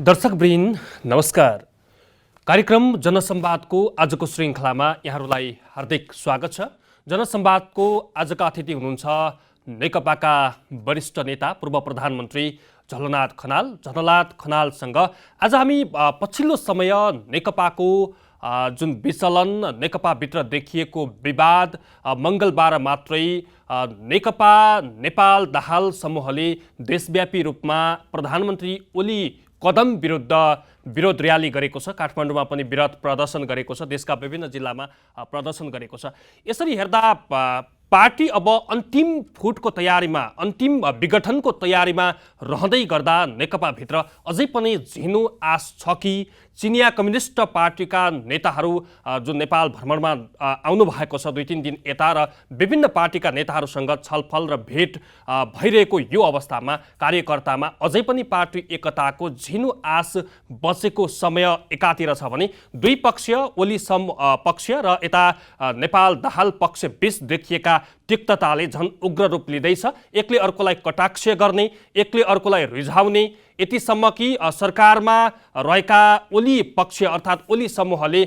दर्शकवृन्द नमस्कार। कार्यक्रम जनसंवादको आजको श्रृङ्खलामा यहाँहरूलाई हार्दिक स्वागत छ। जनसंवादको आजका अतिथि हुनुहुन्छ नेकपाका वरिष्ठ नेता पूर्व प्रधानमन्त्री झलनाथ खनाल। झलनाथ खनालसँग आज हामी पछिल्लो समय नेकपाको जुन विचलन, नेकपाभित्र देखिएको विवाद, मङ्गलबार मात्रै नेकपा नेपाल दाहाल समूहले देशव्यापी रूपमा प्रधानमन्त्री ओली कदम विरुद्ध विरोध र्याली गरेको छ। काठमाडौँमा पनि विरोध प्रदर्शन गरेको छ, देशका विभिन्न जिल्लामा प्रदर्शन गरेको छ। यसरी हेर्दा पार्टी अब अन्तिम फुटको तयारीमा, अन्तिम विघटनको तयारीमा रहँदै गर्दा नेकपाभित्र अझै पनि झिनो आश छ कि चिनिया कम्युनिस्ट पार्टीका नेताहरू जुन नेपाल भ्रमणमा आउनु भएको छ 2-3 दिन यता र विभिन्न पार्टीका नेताहरूसँग छलफल र भेट भइरहेको यो अवस्थामा कार्यकर्तामा अझै पनि पार्टी एकताको झिनो आश बचेको समय एकातिर छ भने दुई पक्ष ओली पक्ष र यता नेपाल दाहाल पक्ष बीच देखिएका तिक्तताले झन् उग्र रूप लिँदैछ। एकले अर्कोलाई कटाक्ष गर्ने, एकले अर्कोलाई रिझाउने, यतिसम्म कि सरकारमा रहेका ओली पक्ष अर्थात् ओली समूहले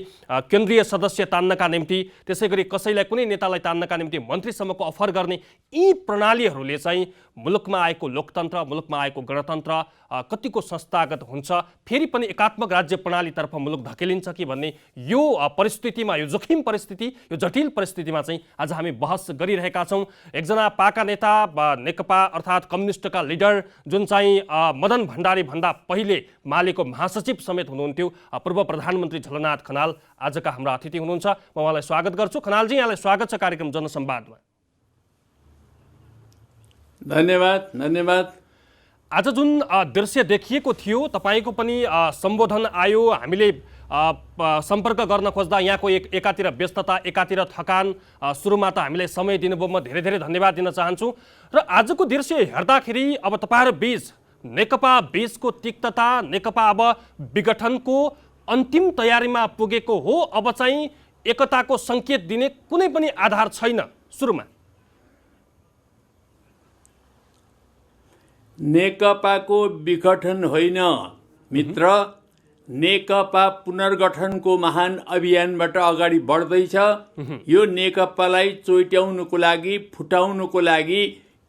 केन्द्रीय सदस्य तान्नका निम्ति, त्यसै गरी कसैलाई कुनै नेतालाई तान्नका निम्ति मन्त्रीसम्मको अफर गर्ने यी प्रणालीहरूले चाहिँ मुलुकमा आएको लोकतन्त्र, मुलुकमा आएको गणतन्त्र कतिको संस्थागत हुन्छ, फेरि पनि एकात्मक राज्य प्रणालीतर्फ मुलुक धकेलिन्छ कि भन्ने यो परिस्थितिमा, यो जोखिम परिस्थिति, यो जटिल परिस्थितिमा चाहिँ आज हामी बहस गरिरहेका छौँ। एकजना पाका नेता नेकपा अर्थात् कम्युनिस्टका लिडर जुन चाहिँ मदन भण्डारी भन्दा पहिले मालेको महासचिव समेत हुनुहुन्थ्यो पूर्व प्रधानमन्त्री झलनाथ खनाल आजका हाम्रा अतिथि हुनुहुन्छ। म उहाँलाई स्वागत गर्छु। खनालजी, यहाँलाई स्वागत छ कार्यक्रम जनसंवादमा। धन्यवाद। आज जुन दृश्य देखिएको थियो, तपाईको पनि सम्बोधन आयो, हामीले सम्पर्क गर्न खोज्दा यहाँको एकातिर व्यस्तता, एकातिर थकान, सुरुमा त हामीलाई समय दिनुभयो, म धेरै धेरै धन्यवाद दिन चाहन्छु। र आजको दृश्य हेर्दाखेरि अब तपाईहरु बीच नेकपा बीचको तिक्तता, नेकपा अब विघटनको अन्तिम तयारीमा पुगेको हो, अब चाहिँ एकताको संकेत दिने कुनै पनि आधार छैन। सुरुमा नेकपाको विघटन होइन मित्र, नेकपा पुनर्गठनको महान अभियानबाट अगाडि बढ्दैछ। यो नेकपालाई चोट्याउनुको लागि, फुटाउनुको लागि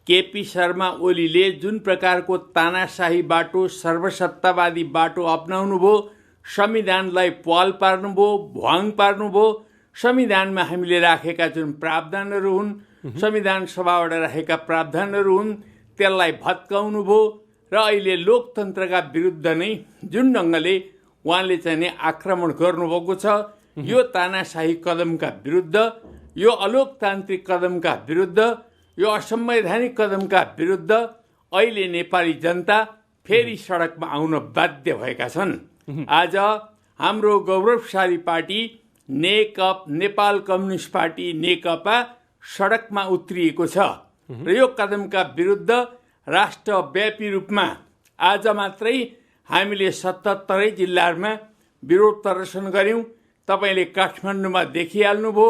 केपी शर्मा ओलीले जुन प्रकारको तानाशाही बाटो, सर्वसत्तावादी बाटो अपनाउनु भयो, संविधानलाई प्वाल पार्नुभयो, भ्वाङ पार्नुभयो। संविधानमा हामीले राखेका जुन प्रावधानहरू हुन्, संविधान सभाबाट राखेका प्रावधानहरू हुन्, त्यसलाई भत्काउनु भयो र अहिले लोकतन्त्रका विरुद्ध नै जुन ढङ्गले उहाँले चाहिँ आक्रमण गर्नुभएको छ, यो तानाशाही कदमका विरुद्ध, यो अलोकतान्त्रिक कदमका विरुद्ध, यो असंवैधानिक कदमका विरुद्ध अहिले नेपाली जनता फेरि सडकमा आउन बाध्य भएका छन्। आज हाम्रो गौरवशाली पार्टी नेपाल कम्युनिस्ट पार्टी नेकपा सडकमा उत्रिएको छ र यो कदमका विरुद्ध राष्ट्रव्यापी रूपमा आज मात्रै हामीले 77 जिल्लाहरूमा विरोध प्रदर्शन गर्यौं। तपाईले काठमाडौँमा देखिहाल्नुभयो,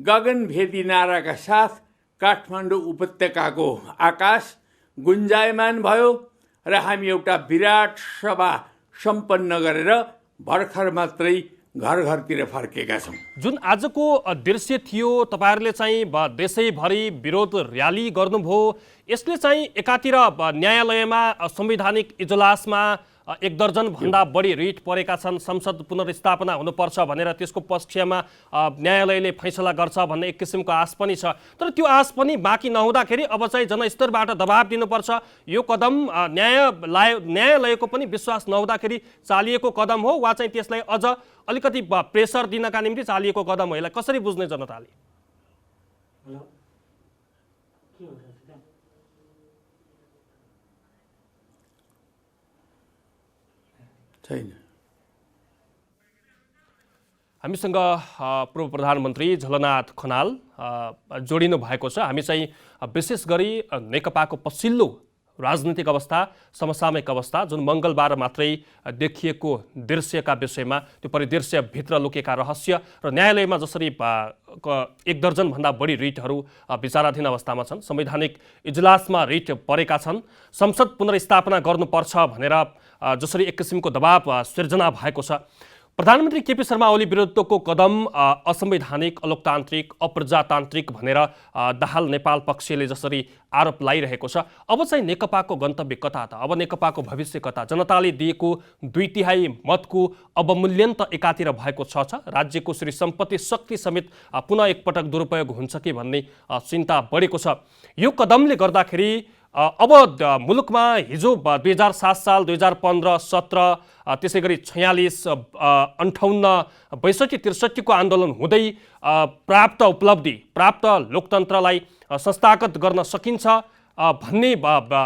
गगनभेदी नाराका साथ काठमाडौँ उपत्यकाको आकाश गुन्जायमान भयो र हामी एउटा विराट सभा सम्पन्न गरेर भर्खर मात्रै घर घरतिर फर्केका छौँ। जुन आजको दृश्य थियो, तपाईहरुले चाहिँ देशैभरि विरोध र्याली गर्नुभयो। यसले चाहिँ एकातिर न्यायालयमा संवैधानिक इजलासमा 1 दर्जन भन्दा बढी रिट परेका छन्, संसद पुनर्स्थापना हुनुपर्छ भनेर, त्यसको पक्षमा न्यायालयले फैसला गर्छ भन्ने एक किसिमको आश पनि छ। तर त्यो आश पनि बाँकी नहुँदाखेरि अब चाहिँ जनस्तरबाट दबाब दिनुपर्छ, यो कदम न्यायालयको पनि विश्वास नहुँदाखेरि चालिएको कदम हो, वा चाहिँ त्यसलाई अझ अलिकति प्रेसर दिनका निम्ति चालिएको कदम हो? यसलाई कसरी बुझ्ने जनताले? छैन। हामीसँग पूर्व प्रधानमन्त्री झलनाथ खनाल जोडिनु भएको छ। हामी चाहिँ विशेष गरी नेकपाको पछिल्लो राजनीतिक अवस्था, समसामयिक अवस्था जुन मङ्गलबार मात्रै देखिएको दृश्यका विषयमा, त्यो परिदृश्यभित्र लुकेका रहस्य र न्यायालयमा जसरी 1 दर्जनभन्दा बढी रिटहरू विचाराधीन अवस्थामा छन्, संवैधानिक इजलासमा रिट परेका छन्, संसद पुनर्स्थापना गर्नुपर्छ भनेर जसरी एक किसिमको दबाव सिर्जना भएको छ, प्रधानमन्त्री केपी शर्मा ओली विरुद्धको कदम असंवैधानिक, अलोकतान्त्रिक, अप्रजातान्त्रिक भनेर दाहाल नेपाल पक्षले जसरी आरोप लगाइरहेको छ, अब चाहिँ नेकपाको गन्तव्य कता त? अब नेकपाको भविष्य कता? जनताले दिएको 2/3 मतको अवमूल्यन त एकातिर भएको छ, राज्यको श्री सम्पत्ति शक्ति समेत पुनः एकपटक दुरुपयोग हुन्छ कि भन्ने चिन्ता बढेको छ। यो कदमले गर्दाखेरि अब मुलुकमा हिजो 2007 साल, 2015, 17, त्यसै गरी 46, 58, 62, 63 को आन्दोलन हुँदै प्राप्त उपलब्धि, प्राप्त लोकतन्त्रलाई संस्थागत गर्न सकिन्छ भन्ने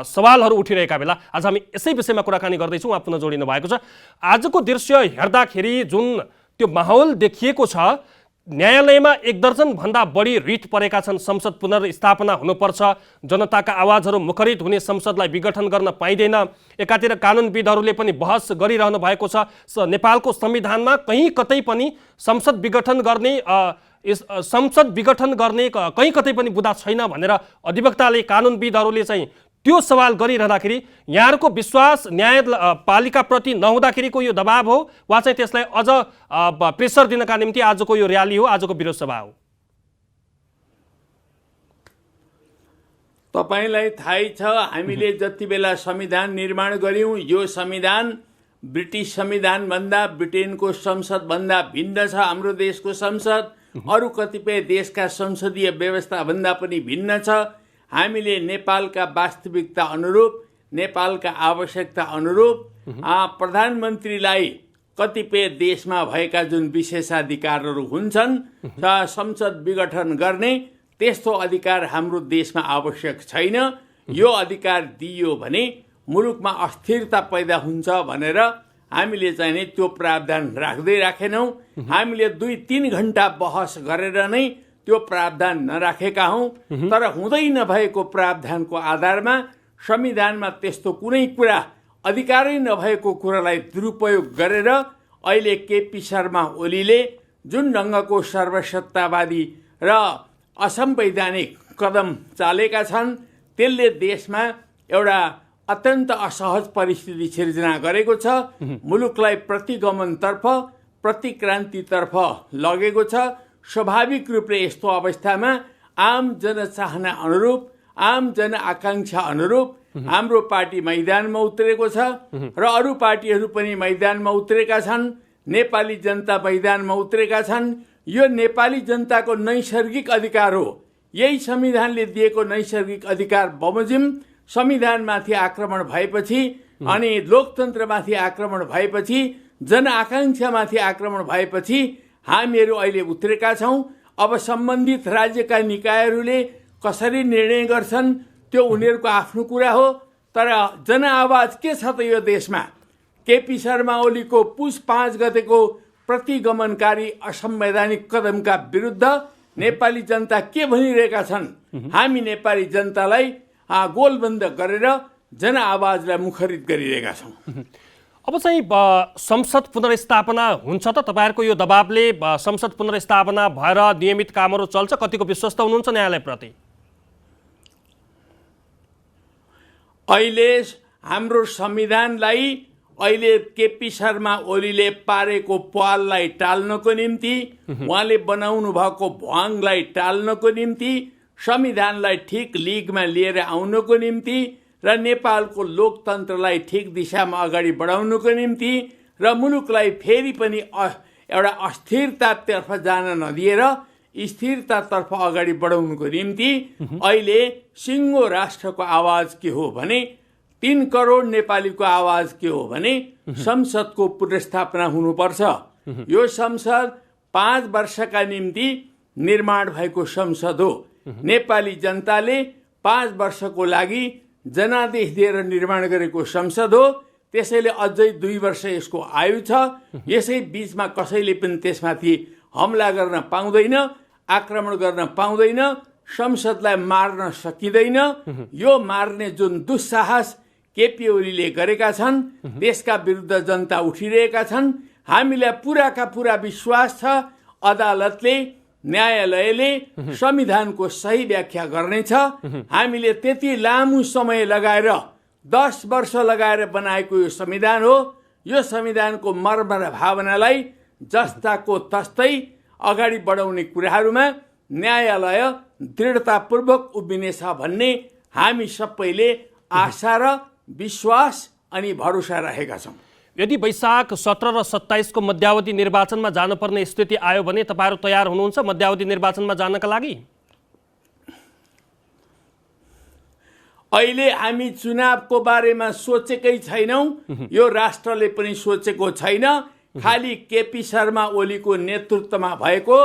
सवालहरू उठिरहेका बेला आज हामी यसै विषयमा कुराकानी गर्दैछौँ। उहाँ पुनः जोडिनु भएको छ। आजको दृश्य हेर्दाखेरि जुन त्यो माहौल देखिएको छ, न्यायालयमा 1 दर्जनभन्दा बढी रिट परेका छन्, संसद पुनर्स्थापना हुनुपर्छ, जनताका आवाजहरू मुखरित हुने संसदलाई विघटन गर्न पाइँदैन, एकातिर कानुनविदहरूले पनि बहस गरिरहनु भएको छ, नेपालको संविधानमा कहीँ कतै पनि संसद विघटन गर्ने कहीँ कतै पनि बुँदा छैन भनेर अधिवक्ताले, कानुनविदहरूले चाहिँ त्यो सवाल गरिरहँदाखेरि यहाँहरूको विश्वास न्यायपालिकाप्रति नहुँदाखेरिको यो दबाव हो वा चाहिँ त्यसलाई अझ प्रेसर दिनका निम्ति आजको यो र्याली हो, आजको विरोध सभा हो? तपाईलाई थाहै छ, हामीले जति बेला संविधान निर्माण गर्यौं, यो संविधान ब्रिटिस संविधान भन्दा, ब्रिटेनको संसद भन्दा भिन्न छ। हाम्रो देशको संसद अरू कतिपय देशका संसदीय व्यवस्था भन्दा पनि भिन्न छ। हामीले नेपालका वास्तविकता अनुरूप, नेपालका आवश्यकता अनुरूप प्रधानमन्त्रीलाई कतिपय देशमा भएका जुन विशेषाधिकारहरू हुन्छन्, संसद विघटन गर्ने, त्यस्तो अधिकार हाम्रो देशमा आवश्यक छैन। यो अधिकार दिइयो भने मुलुकमा अस्थिरता पैदा हुन्छ भनेर हामीले चाहिँ नि त्यो प्रावधान राखेनौँ। हामीले 2-3 घण्टा बहस गरेर नै त्यो प्रावधान नराखेका हौँ। तर हुँदै नभएको प्रावधानको आधारमा संविधानमा त्यस्तो कुनै कुरा, अधिकारै नभएको कुरालाई दुरुपयोग गरेर अहिले केपी शर्मा ओलीले जुन ढङ्गको सर्वसत्तावादी र असंवैधानिक कदम चालेका छन्, त्यसले देशमा एउटा अत्यन्त असहज परिस्थिति सिर्जना गरेको छ। मुलुकलाई प्रतिगमनतर्फ, प्रतिक्रान्तितर्फ लगेको छ। स्वाभाविक रूपले यस्तो अवस्थामा आम जनचाहना अनुरूप, आम जनआकांक्षा अनुरूप हाम्रो पार्टी मैदानमा उत्रेको छ र अरू पार्टीहरू पनि मैदानमा उत्रेका छन्। नेपाली जनता मैदानमा उत्रेका छन्। यो नेपाली जनताको नैसर्गिक अधिकार हो। यही संविधानले दिएको नैसर्गिक अधिकार बमोजिम संविधानमाथि आक्रमण भएपछि अनि लोकतन्त्रमाथि आक्रमण भएपछि, जनआकांक्षामाथि आक्रमण भएपछि हामीहरू अहिले उत्रेका छौँ। अब सम्बन्धित राज्यका निकायहरूले कसरी निर्णय गर्छन् त्यो उनीहरूको आफ्नो कुरा हो। तर जनआवाज के छ त यो देशमा? केपी शर्मा ओलीको पुस 5 गतेको प्रतिगमनकारी असंवैधानिक कदमका विरुद्ध नेपाली जनता के भनिरहेका छन्? हामी नेपाली जनतालाई गोलबन्द गरेर जनआवाजलाई मुखरित गरिरहेका छौँ। अब चाहिँ संसद पुनर्स्थापना हुन्छ त? तपाईँहरूको यो दबावले संसद पुनर्स्थापना भएर नियमित कामहरू चल्छ? कतिको विश्वस्त हुनुहुन्छ न्यायालयप्रति? अहिले हाम्रो संविधानलाई, अहिले केपी शर्मा ओलीले पारेको पाललाई टाल्नको निम्ति, उहाँले बनाउनु भएको भ्वाङलाई टाल्नको निम्ति, संविधानलाई ठिक लिगमा लिएर आउनको निम्ति र नेपालको लोकतन्त्रलाई ठिक दिशामा अगाडि बढाउनको निम्ति र मुलुकलाई फेरि पनि एउटा अस्थिरतातर्फ जान नदिएर स्थिरतातर्फ अगाडि बढाउनुको निम्ति अहिले सिङ्गो राष्ट्रको आवाज के हो भने, 3 करोड नेपालीको आवाज के हो भने संसदको पुनर्स्थापना हुनुपर्छ। यो संसद 5 वर्षका निम्ति निर्माण भएको संसद हो। नेपाली जनताले 5 वर्षको लागि जनादेश दिएर निर्माण गरेको संसद हो। त्यसैले अझै 2 वर्ष यसको आयु छ। यसै बीचमा कसैले पनि त्यसमाथि हमला गर्न पाउँदैन, आक्रमण गर्न पाउँदैन। संसदलाई मार्न सकिँदैन। यो मार्ने जुन दुस्साहस केपी ओलीले गरेका छन् त्यसका विरुद्ध जनता उठिरहेका छन्। हामीलाई पुराका पुरा विश्वास छ अदालतले न्यायालयले संविधानको सही व्याख्या गर्नेछ। हामीले त्यति लामो समय लगाएर 10 वर्ष लगाएर बनाएको यो संविधान हो। यो संविधानको मर्म र भावनालाई जस्ताको तस्तै अगाडि बढाउने कुराहरूमा न्यायालय दृढतापूर्वक उभिनेछ भन्ने हामी सबैले आशा र विश्वास अनि भरोसा राखेका छौँ। यदि वैशाख 17 र 27 को मध्यावधि निर्वाचनमा जानुपर्ने स्थिति आयो भने तपाईहरु तयार हुनुहुन्छ मध्यावधि निर्वाचनमा जानका लागि? अहिले हामी चुनावको बारेमा सोचेकै छैनौं। यो राष्ट्रले पनि सोचेको छैन। खाली केपी शर्मा ओलीको नेतृत्वमा भएको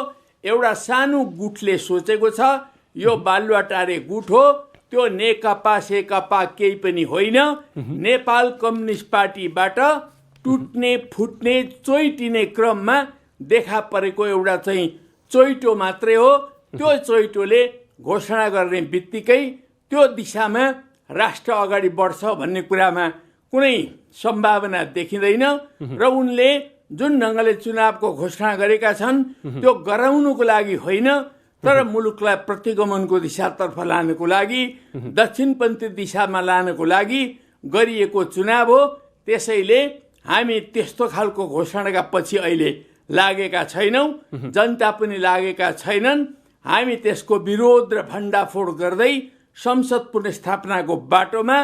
एउटा सानो गुटले सोचेको छ। यो बालुवाटारे गुट हो। त्यो नेकपा सेकपा केही पनि होइन। नेपाल कम्युनिस्ट पार्टीबाट टुट्ने फुट्ने चोइटिने क्रममा देखा परेको एउटा चाहिँ चोइटो मात्रै हो। त्यो चोइटोले घोषणा गर्ने बित्तिकै त्यो दिशामा राष्ट्र अगाडि बढ्छ भन्ने कुरामा कुनै सम्भावना देखिँदैन। र उनले जुन ढङ्गले चुनावको घोषणा गरेका छन् त्यो गराउनुको लागि होइन, तर मुलुकलाई प्रतिगमनको दिशातर्फ लानको लागि, दक्षिणपन्थी दिशामा लानको लागि गरिएको चुनाव हो। त्यसैले हामी त्यस्तो खालको घोषणाका पछि अहिले लागेका छैनौँ। जनता पनि लागेका छैनन्। हामी त्यसको विरोध र भण्डाफोड गर्दै संसद पुनर्स्थापनाको बाटोमा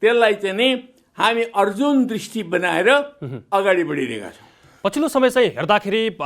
त्यसलाई चाहिँ नि हामी अर्जुन दृष्टि बनाएर अगाडि बढिरहेका छौँ। पछिल्लो समय चाहिँ हेर्दाखेरि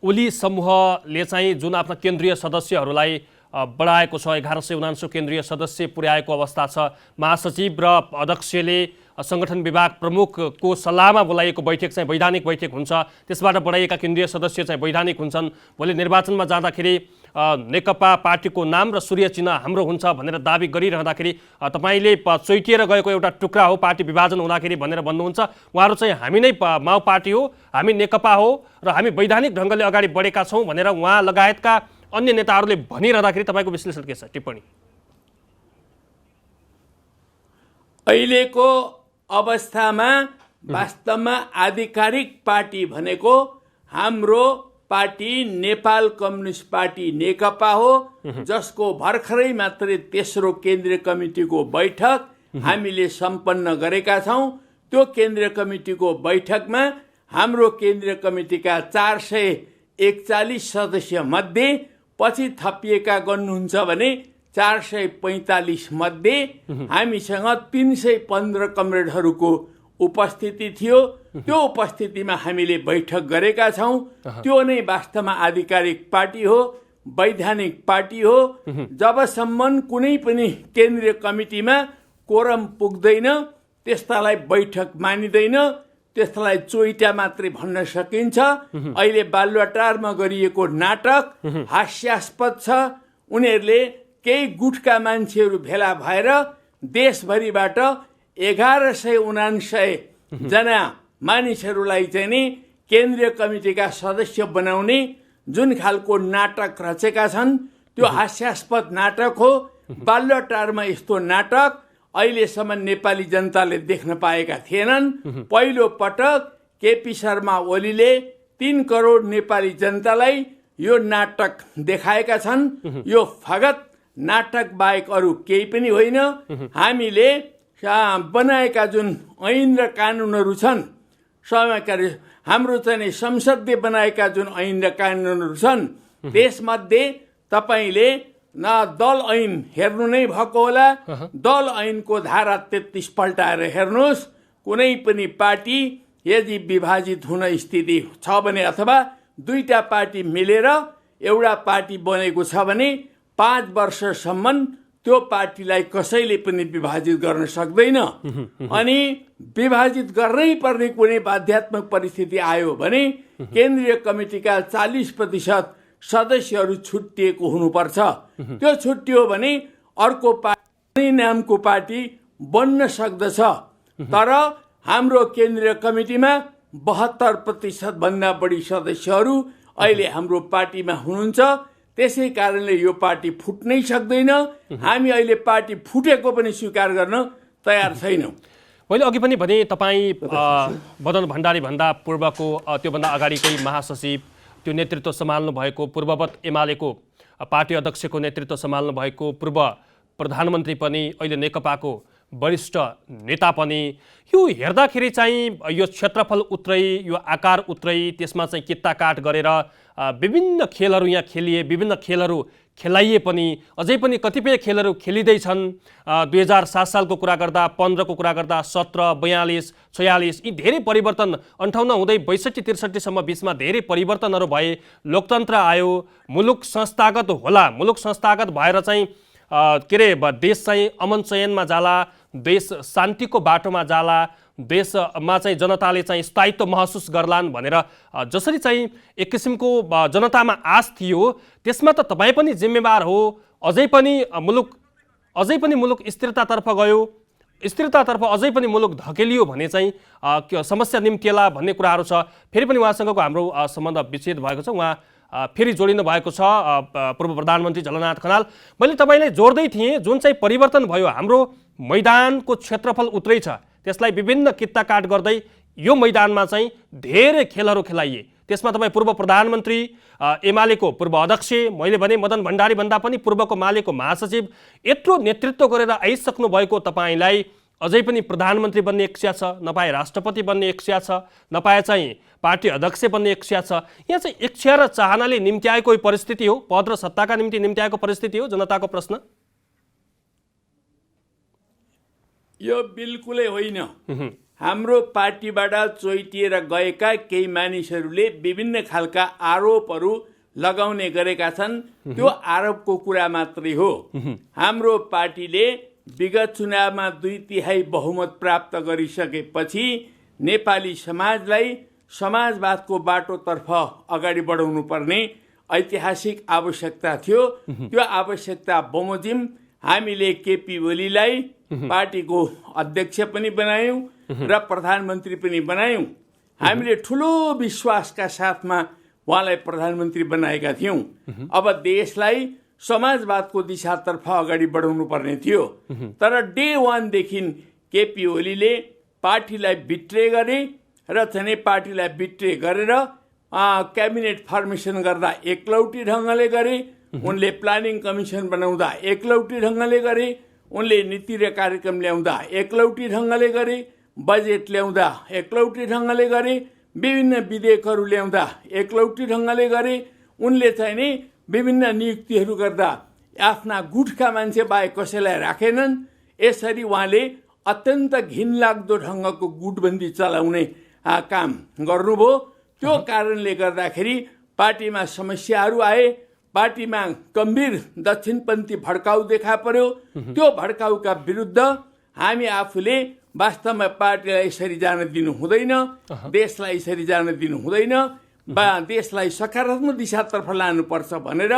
ओली समूहले चाहिँ जुन आफ्ना केन्द्रीय सदस्यहरूलाई बढाएको छ, 1179 केन्द्रीय सदस्य पुर्याएको अवस्था छ। महासचिव र अध्यक्षले संगठन विभाग प्रमुखको सल्लाहमा बोलाइएको बैठक चाहिँ वैधानिक बैठक हुन्छ। त्यसबाट बढाइएका केन्द्रीय सदस्य चाहिँ वैधानिक हुन्छन्। भोलि निर्वाचनमा जाँदाखेरि नेकपा पार्टीको नाम र सूर्य चिन्ह हाम्रो हुन्छ भनेर दाबी गरिरहँदाखेरि तपाईले चोइटिएर गएको एउटा टुक्रा हो पार्टी विभाजन हुँदाखेरि भनेर भन्नुहुन्छ। उहाँहरू चाहिँ हामी नै माओ पार्टी हो, हामी नेकपा हो र हामी वैधानिक ढङ्गले अगाडि बढेका छौँ भनेर उहाँ लगायतका अन्य नेताहरूले भनिरहँदाखेरि तपाईँको विश्लेषण के छ, टिप्पणी? अहिलेको अवस्थामा वास्तवमा आधिकारिक पार्टी भनेको हाम्रो पार्टी नेपाल कम्युनिस्ट पार्टी नेकपा हो, जसको भर्खरै मात्रै तेस्रो केन्द्रीय कमिटीको बैठक हामीले सम्पन्न गरेका छौँ। त्यो केन्द्रीय कमिटीको बैठकमा हाम्रो केन्द्रीय कमिटीका 441 सदस्य मध्ये पछि थपिएका गर्नुहुन्छ भने 445 मध्ये हामीसँग 315 कमरेडहरूको उपस्थिति थियो। त्यो उपस्थितिमा हामीले बैठक गरेका छौँ। त्यो नै वास्तवमा आधिकारिक पार्टी हो, वैधानिक पार्टी हो। जबसम्म कुनै पनि केन्द्रीय कमिटीमा कोरम पुग्दैन त्यस्तालाई बैठक मानिँदैन, त्यसलाई चोइटा मात्रै भन्न सकिन्छ। अहिले बालुवाटारमा गरिएको नाटक हास्यास्पद छ। उनीहरूले केही गुटका मान्छेहरू भेला भएर देशभरिबाट 1179 जना मानिसहरूलाई चाहिँ नि केन्द्रीय कमिटीका सदस्य बनाउने जुन खालको नाटक रचेका छन् त्यो हास्यास्पद नाटक हो। बालुवाटारमा यस्तो नाटक अहिलेसम्म नेपाली जनताले देख्न पाएका थिएनन्। पहिलो पटक केपी शर्मा ओलीले 3 करोड नेपाली जनतालाई यो नाटक देखाएका छन्। यो फगत नाटक बाहेक अरू केही पनि होइन। हामीले बनाएका जुन ऐन र कानुनहरू छन्, हाम्रो चाहिँ संसदले बनाएका जुन ऐन र कानुनहरू छन्, त्यसमध्ये तपाईँले दल ऐन हेर्नु नै भएको होला। दल ऐनको धारा 33 पल्टाएर हेर्नुहोस्। कुनै पनि पार्टी यदि विभाजित हुन स्थिति छ भने अथवा दुईटा पार्टी मिलेर एउटा पार्टी बनेको छ भने 5 वर्षसम्म त्यो पार्टीलाई कसैले पनि विभाजित गर्न सक्दैन। अनि विभाजित गर्नै पर्ने कुनै बाध्यात्मक परिस्थिति आयो भने केन्द्रीय कमिटीका 40% सदस्यहरू छुट्टिएको हुनुपर्छ। त्यो छुट्टियो भने अर्को पार्टी नामको पार्टी बन्न सक्दछ। तर हाम्रो केन्द्रीय कमिटीमा 72% भन्दा बढी सदस्यहरू अहिले हाम्रो पार्टीमा हुनुहुन्छ। त्यसै कारणले यो पार्टी फुट्नै सक्दैन। हामी अहिले पार्टी फुटेको पनि स्वीकार गर्न तयार छैनौँ। मैले अघि पनि भने तपाईँ मदन भण्डारी भन्दा पूर्वको त्योभन्दा अगाडिकै महासचिव, त्यो नेतृत्व सम्हाल्नु भएको पूर्ववत एमालेको पार्टी अध्यक्षको नेतृत्व सम्हाल्नु भएको पूर्व प्रधानमन्त्री पनि, अहिले नेकपाको वरिष्ठ नेता पनि। यो हेर्दाखेरि चाहिँ यो क्षेत्रफल उत्रै, यो आकार उत्रै, त्यसमा चाहिँ कित्ताकाट गरेर विभिन्न खेलहरू यहाँ खेलिए, विभिन्न खेलहरू खेलाइए पनि अझै पनि कतिपय खेलहरू खेलिँदैछन्। 2007 सालको कुरा गर्दा, 15 को कुरा गर्दा, 17, 42, 46 यी धेरै परिवर्तन 58 हुँदै 62-63 सम्म बिचमा धेरै परिवर्तनहरू भए। लोकतन्त्र आयो, मुलुक संस्थागत होला, मुलुक संस्थागत भएर चाहिँ के अरे देश चाहिँ अमन चयनमा जाला, देश शान्तिको बाटोमा जाला, देशमा चाहिँ जनताले चाहिँ स्थायित्व महसुस गर्लान् भनेर जसरी चाहिँ एक किसिमको जनतामा आश थियो, त्यसमा त तपाईँ पनि जिम्मेवार हो। अझै पनि मुलुक स्थिरतातर्फ गयो, स्थिरतातर्फ अझै पनि मुलुक धकेलियो भने चाहिँ समस्या निम्तिएला भन्ने कुराहरू छ। फेरि पनि उहाँसँगको हाम्रो सम्बन्ध विच्छेद भएको छ। उहाँ फेरि जोडिनु भएको छ, पूर्व प्रधानमन्त्री झलनाथ खनाल। मैले तपाईँलाई जोड्दै थिएँ, जुन चाहिँ परिवर्तन भयो, हाम्रो मैदानको क्षेत्रफल उत्रै छ, त्यसलाई विभिन्न कित्ताकाट गर्दै यो मैदानमा चाहिँ धेरै खेलहरू खेलाइए। त्यसमा तपाईँ पूर्व प्रधानमन्त्री, एमालेको पूर्व अध्यक्ष, मैले भने मदन भण्डारी भन्दा पनि पूर्वको मालेको महासचिव, यत्रो नेतृत्व गरेर आइसक्नु भएको तपाईँलाई अझै पनि प्रधानमन्त्री बन्ने इच्छा छ, नपाए राष्ट्रपति बन्ने इच्छा छ, नपाए चाहिँ पार्टी अध्यक्ष बन्ने इच्छा छ। यहाँ चाहिँ इच्छा र चाहनाले निम्त्याएको परिस्थिति हो, पद र सत्ताका निम्ति निम्त्याएको परिस्थिति हो। जनताको प्रश्न यो बिल्कुलै होइन। हाम्रो पार्टीबाट चोइटिएर गएका केही मानिसहरूले विभिन्न खालका आरोपहरू लगाउने गरेका छन्। त्यो आरोपको कुरा मात्रै हो। हाम्रो पार्टीले विगत चुनावमा 2/3 बहुमत प्राप्त गरिसकेपछि नेपाली समाजलाई समाजवादको बाटोतर्फ अगाडि बढाउनु पर्ने ऐतिहासिक आवश्यकता थियो। त्यो आवश्यकता बमोजिम हामीले केपी ओलीलाई पार्टीको अध्यक्ष पनि बनायौँ र प्रधानमन्त्री पनि बनायौँ। हामीले ठुलो विश्वासका साथमा उहाँलाई प्रधानमन्त्री बनाएका थियौँ। अब देशलाई समाजवादको दिशातर्फ अगाडि बढाउनु पर्ने थियो। तर डे 1 देखि केपी ओलीले पार्टीलाई बिट्रे गरे र चाहिँ पार्टीलाई बिट्रे गरेर क्याबिनेट फर्मेसन गर्दा एकलौटी ढङ्गले गरे। उनले प्लानिङ कमिसन बनाउँदा एकलौटी ढङ्गले गरे। उनले नीति र कार्यक्रम ल्याउँदा एकलौटी ढङ्गले गरे। बजेट ल्याउँदा एकलौटी ढङ्गले गरे। विभिन्न विधेयकहरू ल्याउँदा एकलौटी ढङ्गले गरे। उनले चाहिँ नि विभिन्न नियुक्तिहरू गर्दा आफ्ना गुटका मान्छे बाहेक कसैलाई राखेनन्। यसरी उहाँले अत्यन्त घिनलाग्दो ढङ्गको गुटबन्दी चलाउने काम गर्नुभयो। त्यो कारणले गर्दाखेरि पार्टीमा समस्याहरू आए। पार्टीमा गम्भीर दक्षिणपन्थी भड्काउ देखा पर्यो। त्यो भड्काउका विरुद्ध हामी आफूले वास्तवमा पार्टीलाई यसरी जान दिनु हुँदैन, देशलाई यसरी जान दिनु हुँदैन, देशलाई सकारात्मक दिशातर्फ लानुपर्छ भनेर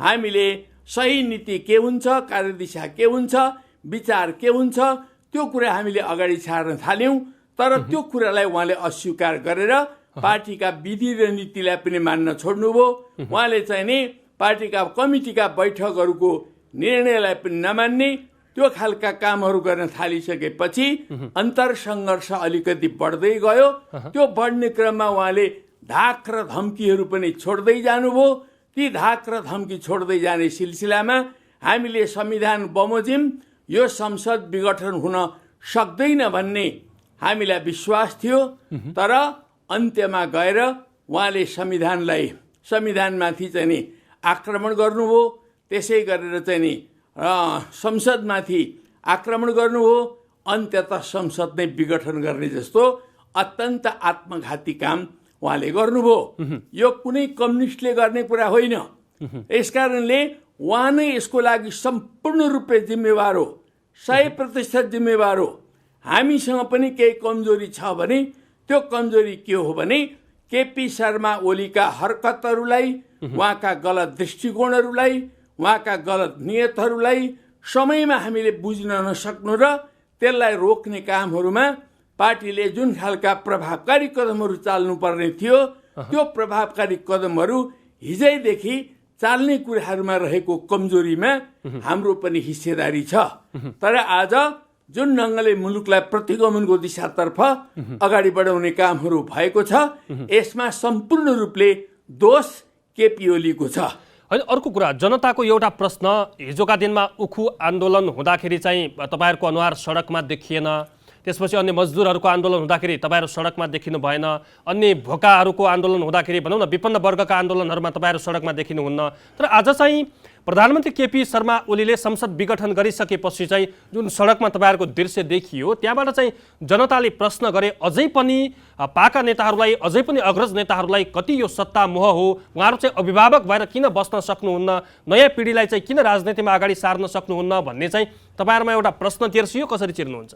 हामीले सही नीति के हुन्छ, कार्यदिशा के हुन्छ, विचार के हुन्छ, त्यो कुरा हामीले अगाडि सार्न थाल्यौँ। तर त्यो कुरालाई उहाँले अस्वीकार गरेर पार्टीका विधि र नीतिलाई पनि मान्न छोड्नुभयो। उहाँले चाहिँ नि पार्टीका कमिटीका बैठकहरूको निर्णयलाई पनि नमान्ने, त्यो खालका कामहरू गर्न थालिसकेपछि अन्तरसङ्घर्ष अलिकति बढ्दै गयो। त्यो बढ्ने क्रममा उहाँले धाक र धम्कीहरू पनि छोड्दै जानुभयो। ती धाक र धम्की छोड्दै जाने सिलसिलामा हामीले संविधान बमोजिम यो संसद विघटन हुन सक्दैन भन्ने हामीलाई विश्वास थियो। तर अन्त्यमा गएर उहाँले संविधानमाथि चाहिँ नि आक्रमण गर्नुभयो। त्यसै गरेर चाहिँ नि संसदमाथि आक्रमण गर्नुभयो। अन्त्यतः संसद नै विघटन गर्ने जस्तो अत्यन्त आत्मघाती काम उहाँले गर्नुभयो। यो कुनै कम्युनिस्टले गर्ने कुरा होइन। यसकारणले उहाँ नै यसको लागि सम्पूर्ण रूपले जिम्मेवार हो, 100% जिम्मेवार हो। हामीसँग पनि केही कमजोरी छ भने त्यो कमजोरी के हो भने केपी शर्मा ओलीका हरकतहरूलाई, उहाँका गलत दृष्टिकोणहरूलाई, उहाँका गलत नियतहरूलाई समयमा हामीले बुझ्न नसक्नु र त्यसलाई रोक्ने कामहरूमा पार्टीले जुन खालका प्रभावकारी कदमहरू चाल्नुपर्ने थियो त्यो प्रभावकारी कदमहरू हिजैदेखि चाल्ने कुराहरूमा रहेको कमजोरीमा हाम्रो पनि हिस्सेदारी छ। तर आज जुन ढङ्गले मुलुकलाई प्रतिगमनको दिशातर्फ अगाडि बढाउने कामहरू भएको छ, यसमा सम्पूर्ण रूपले दोष केपी ओलीको छ। होइन, अर्को कुरा, जनताको एउटा प्रश्न, हिजोका दिनमा उखु आन्दोलन हुँदाखेरि चाहिँ तपाईँहरूको अनुहार सडकमा देखिएन, त्यसपछि अन्य मजदुरहरूको आन्दोलन हुँदाखेरि तपाईँहरू सडकमा देखिनु भएन, अन्य भोकाहरूको आन्दोलन हुँदाखेरि भनौँ न विपन्न वर्गका आन्दोलनहरूमा तपाईँहरू सडकमा देखिनुहुन्न। तर आज चाहिँ प्रधानमन्त्री केपी शर्मा ओलीले संसद विघटन गरिसकेपछि चाहिँ जुन सडकमा तपाईँहरूको दृश्य देखियो, त्यहाँबाट चाहिँ जनताले प्रश्न गरे, अझै पनि पाका नेताहरूलाई, अझै पनि अग्रज नेताहरूलाई कति यो सत्ता मोह हो, उहाँहरू चाहिँ अभिभावक भएर किन बस्न सक्नुहुन्न, नयाँ पिँढीलाई चाहिँ किन राजनीतिमा अगाडि सार्न सक्नुहुन्न भन्ने चाहिँ तपाईँहरूमा एउटा प्रश्न तेर्सियो, कसरी चिर्नुहुन्छ?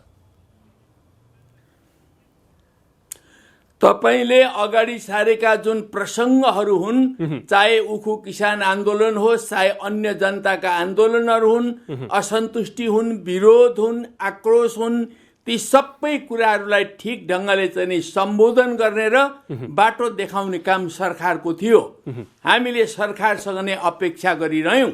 तपाईले अगाडि सारेका जुन प्रसङ्गहरू हुन्, चाहे उखु किसान आन्दोलन होस्, चाहे अन्य जनताका आन्दोलनहरू हुन्, असन्तुष्टि हुन्, विरोध हुन्, आक्रोश हुन्, ती सबै कुराहरूलाई ठिक ढङ्गले चाहिँ सम्बोधन गर्ने र बाटो देखाउने काम सरकारको थियो। हामीले सरकारसँग नै अपेक्षा गरिरह्यौँ,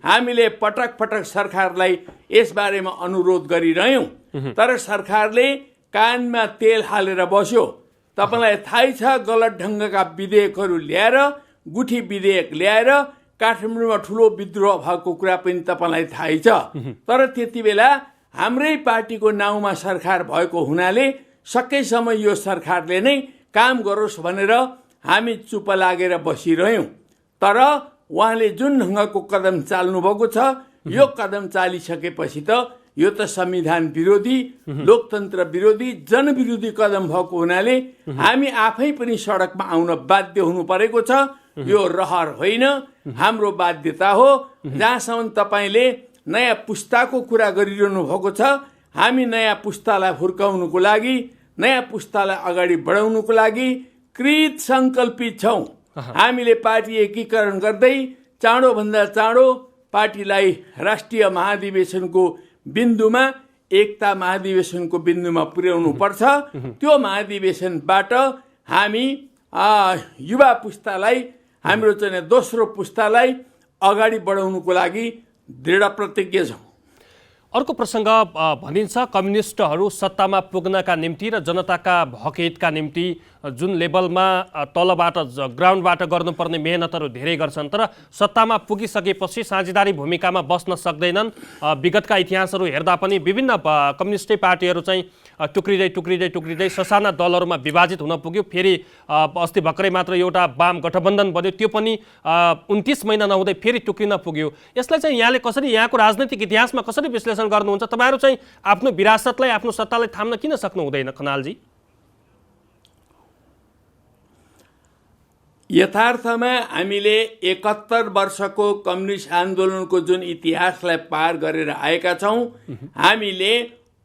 हामीले पटक पटक सरकारलाई यसबारेमा अनुरोध गरिरह्यौँ, तर सरकारले कानमा तेल हालेर बस्यो। तपाईलाई थाहै छ, गलत ढङ्गका विधेयकहरू ल्याएर, गुठी विधेयक ल्याएर काठमाडौँमा ठुलो विद्रोह भएको कुरा पनि तपाईँलाई थाहै छ। तर त्यति बेला हाम्रै पार्टीको नाउँमा सरकार भएको हुनाले सकेसम्म यो सरकारले नै काम गरोस् भनेर हामी चुप लागेर बसिरह्यौँ। तर उहाँले जुन ढङ्गको कदम चाल्नुभएको छ, यो कदम चालिसकेपछि त यो त संविधान विरोधी, लोकतन्त्र विरोधी, जनविरोधी कदम भएको हुनाले हामी आफै पनि सडकमा आउन बाध्य हुनु परेको छ। यो रहर होइन, हाम्रो बाध्यता हो। जहाँसम्म तपाईँले नयाँ पुस्ताको कुरा गरिरहनु भएको छ, हामी नयाँ पुस्तालाई हुर्काउनुको लागि, नयाँ पुस्तालाई अगाडि बढाउनुको लागि कृत सङ्कल्पित छौँ। हामीले पार्टी एकीकरण गर्दै चाँडोभन्दा चाँडो पार्टीलाई राष्ट्रिय महाधिवेशनको बिन्दुमा, एकता महाधिवेशनको बिन्दुमा पुर्याउनु पर्छ। त्यो महाधिवेशनबाट हामी युवा पुस्तालाई, हाम्रो चाहिँ दोस्रो पुस्तालाई अगाडि बढाउनुको लागि दृढ प्रतिज्ञ छौँ। अर्को प्रसङ्ग भनिन्छ, कम्युनिस्टहरू सत्तामा पुग्नका निम्ति र जनताका हकहितका निम्ति जुन लेभलमा तलबाट ग्राउन्डबाट गर्नुपर्ने मेहनतहरू धेरै गर्छन्, तर सत्तामा पुगिसकेपछि साझेदारी भूमिकामा बस्न सक्दैनन्। विगतका इतिहासहरू हेर्दा पनि विभिन्न कम्युनिस्टै पार्टीहरू चाहिँ टुक्रिँदै ससाना दलहरूमा विभाजित हुन पुग्यो। फेरि अस्ति भर्खरै मात्र एउटा वाम गठबन्धन बन्यो, त्यो पनि 29 महिना नहुँदै फेरि टुक्रिन पुग्यो। यसलाई चाहिँ यहाँले कसरी, यहाँको राजनीतिक इतिहासमा कसरी विश्लेषण गर्नुहुन्छ? तपाईँहरू चाहिँ आफ्नो विरासतलाई, आफ्नो सत्तालाई थाम्न किन सक्नु हुँदैन खनालजी? यथार्थमा हामीले 71 वर्षको कम्युनिस्ट आन्दोलनको जुन इतिहासलाई पार गरेर आएका छौँ, हामीले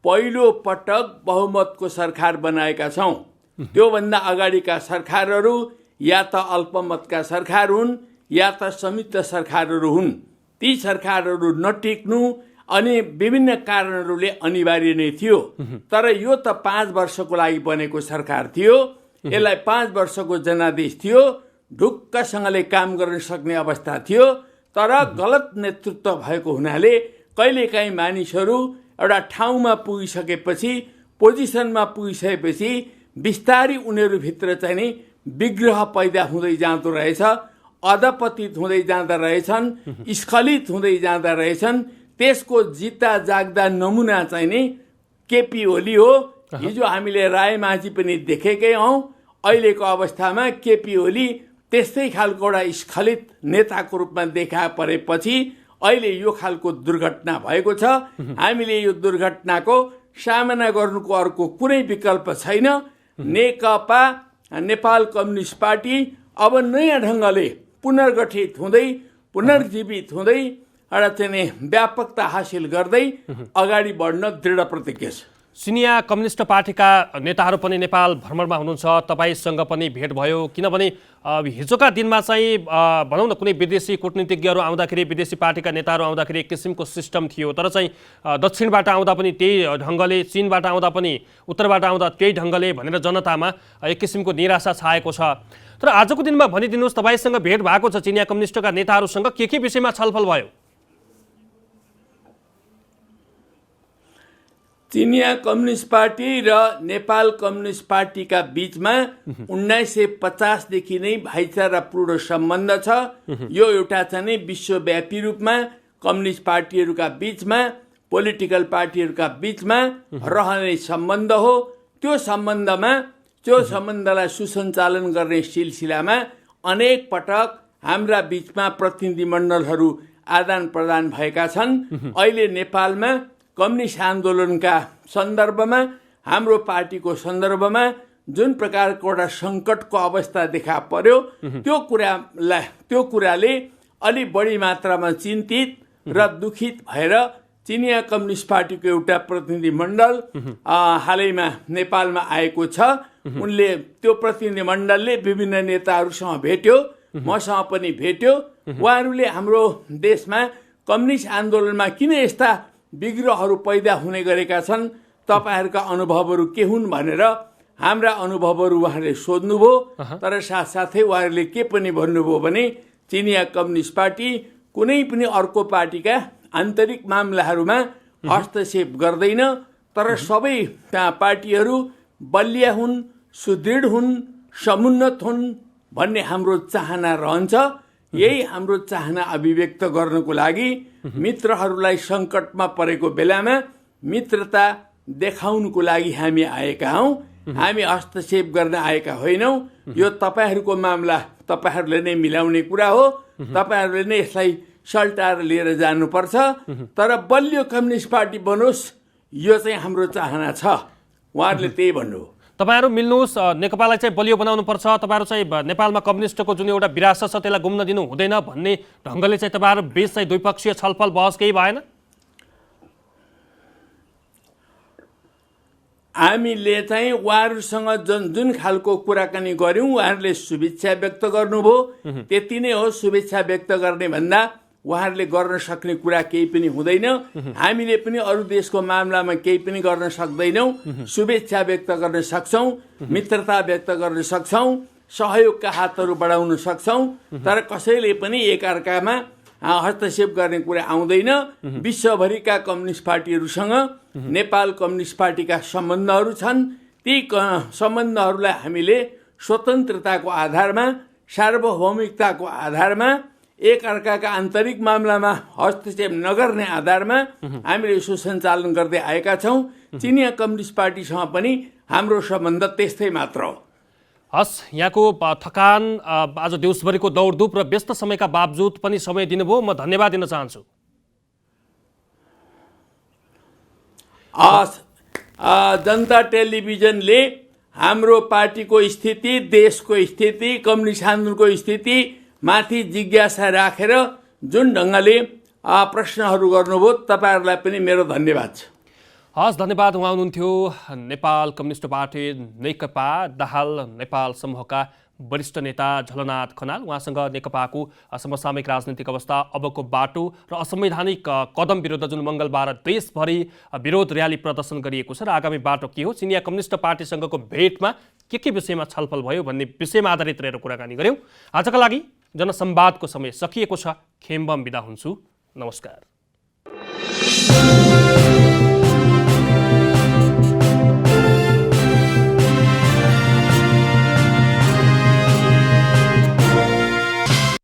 पहिलो पटक बहुमतको सरकार बनाएका छौँ। त्योभन्दा अगाडिका सरकारहरू या त अल्पमतका सरकार हुन् या त संयुक्त सरकारहरू हुन्। ती सरकारहरू नटिक्नु अनि विभिन्न कारणहरूले अनिवार्य नै थियो। तर यो त 5 वर्षको लागि बनेको सरकार थियो, यसलाई 5 वर्षको जनादेश थियो, ढुक्कसँगले काम गर्न सक्ने अवस्था थियो। तर गलत नेतृत्व भएको हुनाले कहिलेकाहीँ मानिसहरू एउटा ठाउँमा पुगिसकेपछि, पोजिसनमा पुगिसकेपछि बिस्तारै उनीहरूभित्र चाहिँ नि विग्रह पैदा हुँदै जाँदो रहेछ, अधपतित हुँदै जाँदा रहेछन्, स्खलित हुँदै जाँदा रहेछन्। त्यसको जित्दा जाग्दा नमुना चाहिँ नि केपी ओली हो। हिजो हामीले रायमाझी पनि देखेकै हौँ। अहिलेको अवस्थामा केपी ओली त्यस्तै खालको एउटा स्खलित नेताको रूपमा देखा परेपछि अहिले यो खालको दुर्घटना भएको छ। हामीले यो दुर्घटनाको सामना गर्नुको अर्को कुनै विकल्प छैन। नेकपा नेपाल कम्युनिस्ट पार्टी अब नयाँ ढङ्गले पुनर्गठित हुँदै, पुनर्जीवित हुँदै एउटा चाहिँ व्यापकता हासिल गर्दै अगाडि बढ्न दृढ प्रतिज्ञ छ। सिनिया कम्युनिस्ट पार्टीका नेताहरू पनि नेपाल भ्रमणमा हुनुहुन्छ, तपाईँसँग पनि भेट भयो। किनभने हिजोका दिनमा चाहिँ भनौँ न कुनै विदेशी कूटनीतिज्ञहरू आउँदाखेरि, विदेशी पार्टीका नेताहरू आउँदाखेरि एक किसिमको सिस्टम थियो, तर चाहिँ दक्षिणबाट आउँदा पनि त्यही ढङ्गले, चीनबाट आउँदा पनि, उत्तरबाट आउँदा त्यही ढङ्गले भनेर जनतामा एक किसिमको निराशा छाएको छ। तर आजको दिनमा भनिदिनुहोस् तपाईसँग भेट भएको छ चिनिया कम्युनिस्टका नेताहरूसँग के विषयमा छलफल भयो? चिनिया कम्युनिस्ट पार्टी र नेपाल कम्युनिस्ट पार्टीका बीचमा 1950 देखि नै भाइचारापूर्ण सम्बन्ध छ। यो एउटा चाहिँ विश्वव्यापी रूपमा कम्युनिस्ट पार्टीहरूका बीचमा, पोलिटिकल पार्टीहरूका बीचमा रहने सम्बन्ध हो। त्यो सम्बन्धलाई सुसञ्चालन गर्ने सिलसिलामा अनेक पटक हाम्रा बीचमा प्रतिनिधिमण्डलहरू आदान प्रदान भएका छन्। अहिले नेपालमा कम्युनिस्ट आन्दोलनका सन्दर्भमा, हाम्रो पार्टीको सन्दर्भमा जुन प्रकारको एउटा सङ्कटको अवस्था देखा पर्यो, त्यो कुराले अलि बढी मात्रामा चिन्तित र दुखित भएर चिनिया कम्युनिस्ट पार्टीको एउटा प्रतिनिधिमण्डल हालैमा नेपालमा आएको छ। उनले त्यो प्रतिनिधिमण्डलले विभिन्न नेताहरूसँग भेट्यो, मसँग पनि भेट्यो। उहाँहरूले हाम्रो देशमा कम्युनिस्ट आन्दोलनमा किन यस्ता विग्रहहरू पैदा हुने गरेका छन्, तपाईँहरूका अनुभवहरू के हुन् भनेर हाम्रा अनुभवहरू उहाँहरूले सोध्नुभयो। तर साथसाथै उहाँहरूले के पनि भन्नुभयो भने चिनिया कम्युनिस्ट पार्टी कुनै पनि अर्को पार्टीका आन्तरिक मामलाहरूमा हस्तक्षेप गर्दैन, तर सबै पार्टीहरू बलिया हुन्, सुदृढ हुन्, समुन्नत हुन् भन्ने हाम्रो चाहना रहन्छ। यही हाम्रो चाहना अभिव्यक्त गर्नको लागि मित्रहरूलाई सङ्कटमा परेको बेलामा मित्रता देखाउनको लागि हामी आएका हौँ। हामी हस्तक्षेप गर्न आएका होइनौँ। यो तपाईँहरूको मामला तपाईँहरूले नै मिलाउने कुरा हो। तपाईँहरूले नै यसलाई सल्टाएर लिएर जानुपर्छ। तर बलियो कम्युनिस्ट पार्टी बनोस्, यो चाहिँ हाम्रो चाहना छ। उहाँहरूले त्यही भन्नु। तपाईहरु मिल्नुहोस्, नेकपालाई चाहिँ बलियो बनाउनुपर्छ, तपाईहरु चाहिँ नेपालमा कम्युनिस्टको जुन एउटा विरासत छ त्यसलाई गुम्न दिनु हुँदैन भन्ने ढङ्गले चाहिँ तपाईहरु बीच चाहिँ द्विपक्षीय छलफल बहस केही भएन? हामीले चाहिँ उहाँहरूसँग जुन खालको कुराकानी गर्यौं, उहाँहरूले शुभेच्छा व्यक्त गर्नुभयो। त्यति नै हो। शुभेच्छा व्यक्त गर्ने भन्दा उहाँहरूले गर्न सक्ने कुरा केही पनि हुँदैन। हामीले पनि अरू देशको मामलामा केही पनि गर्न सक्दैनौँ। शुभेच्छा व्यक्त गर्न सक्छौँ, मित्रता व्यक्त गर्न सक्छौँ, सहयोगका हातहरू बढाउन सक्छौँ, तर कसैले पनि एकअर्कामा हस्तक्षेप गर्ने कुरा आउँदैन। विश्वभरिका कम्युनिस्ट पार्टीहरूसँग नेपाल कम्युनिस्ट पार्टीका सम्बन्धहरू छन्। ती सम्बन्धहरूलाई हामीले स्वतन्त्रताको आधारमा, सार्वभौमिकताको आधारमा, एकअर्काका आन्तरिक मामलामा हस्तक्षेप नगर्ने आधारमा हामीले सुसञ्चालन गर्दै आएका छौँ। चिनिया कम्युनिस्ट पार्टीसँग पनि हाम्रो सम्बन्ध त्यस्तै मात्र हो। हस्, यहाँको थकान, आज दिउँसभरिको दौडधुप र व्यस्त समयका बावजुद पनि समय दिनुभयो, म धन्यवाद दिन चाहन्छु। जनता टेलिभिजनले हाम्रो पार्टीको स्थिति, देशको स्थिति, कम्युनिस्ट आन्दोलनको स्थिति माथि जिज्ञासा राखेर जुन ढङ्गले प्रश्नहरू गर्नुभयो, तपाईँहरूलाई पनि मेरो धन्यवाद छ। हस्, धन्यवाद। उहाँ हुनुहुन्थ्यो नेपाल कम्युनिस्ट पार्टी नेकपा दाहाल नेपाल समूहका वरिष्ठ नेता झलनाथ खनाल। उहाँसँग नेकपाको समसामयिक राजनीतिक अवस्था, अबको बाटो र असंवैधानिक कदम विरुद्ध जुन मङ्गलबार देशभरि विरोध र्याली प्रदर्शन गरिएको छ र आगामी बाटो के हो, चिनिया कम्युनिस्ट पार्टीसँगको भेटमा के विषयमा छलफल भयो भन्ने विषयमा आधारित रहेर कुराकानी गऱ्यौँ। आजका लागि जनसंवादको समय सकिएको छ। खेम्बम बिदा हुन्छु। नमस्कार।